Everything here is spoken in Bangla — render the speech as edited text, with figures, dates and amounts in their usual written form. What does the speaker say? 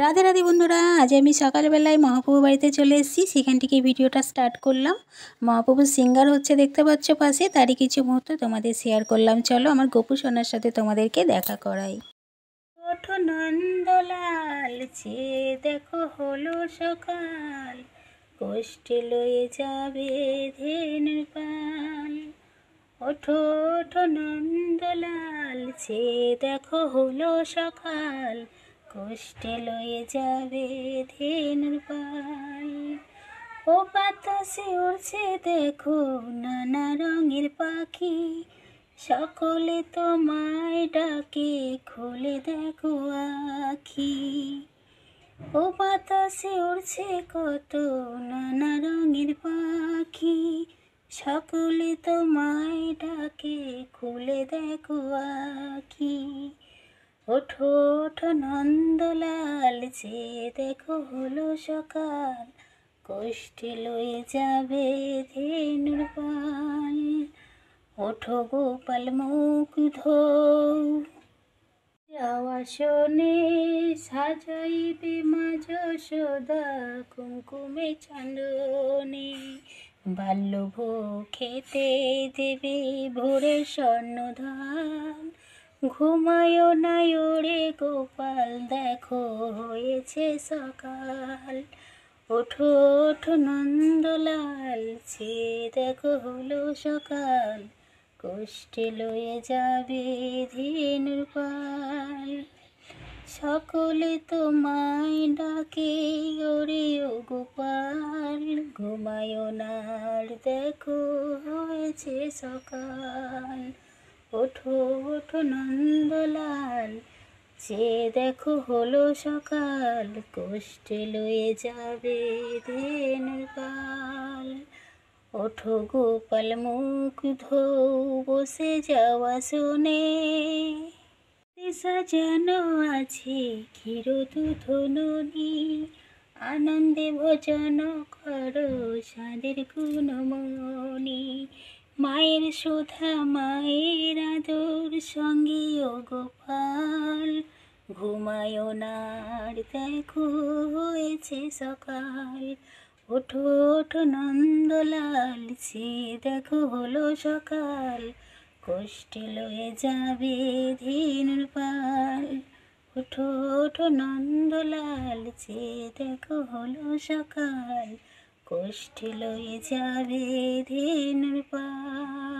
রাধে রাধে বন্ধুরা, আজ আমি সকালবেলায় মহাপ্রভু বাড়িতে চলে এসেছি। সেখান থেকে ভিডিওটা স্টার্ট করলাম। মহাপ্রভু সিঙ্গার হচ্ছে, দেখতে পাচ্ছ পাশে, তারই কিছু মুহূর্ত তোমাদের শেয়ার করলাম। চলো আমার গোপু সোনার সাথে তোমাদেরকে দেখা করাই। ওঠো নন্দলাল, চেয়ে দেখো হলো সকাল, কষ্টে লয়ে যাবে ধেনুর পাল। ওঠো ওঠো নন্দলাল, চেয়ে দেখো হলো সকাল, কষ্টে লয়ে যাবে ধেনুর পাল। ও বাতাসে উড়ছে দেখো নানা রঙের পাখি, সকলে তোমায় ডাকে, খুলে দেখো আখি। ও বাতাসে উড়ছে কত নানা রঙের পাখি, সকলে তোমায় ডাকে, খুলে দেখো আখি। ওঠো ওঠো নন্দলাল, চেয়ে দেখো হলো সকাল, কষ্টে লয়ে যাবে ধেনুর পাল। ওঠো গোপাল মুখ ধোও, যাওয়া শোনে সাজাইবে মা যশোদা কুমকুমে চন্দনে। বাল্যভোগ খেতে দেবে ভোরে স্বর্ণধান, ঘুমায়ো না ওরে গোপাল, দেখো হয়েছে সকাল। ওঠো ওঠো নন্দলাল, চেয়ে দেখো হলো সকাল, কষ্টে লয়ে যাবে ধেনুর পাল। সকলে তোমায় ডাকে ওরে ও গোপাল, ঘুমায়ো না আর দেখো হয়েছে সকাল। ওঠো ওঠো নন্দলাল, চেয়ে দেখো হলো সকাল, কষ্টে লয়ে যাবে ধেনুর পাল। ওঠো গোপাল মুখ ধোও, বসে যাওয়া শোনে সাজানো আছে ক্ষীর দুধ ননি, আনন্দে ভজন করো সাদের গুণমণি। মায়ের সুধা মায়ের আদর সঙ্গে ও গোপাল, ঘুমায়ো না আর দেখো হয়েছে সকাল। ওঠো ওঠো নন্দলাল, চেয়ে দেখো হলো সকাল, কষ্টে লয়ে যাবে ধেনুর পাল। ওঠো ওঠো নন্দলাল, চেয়ে দেখো হলো সকাল, কষ্টে লয়ে যাবে ধেনুর পাল।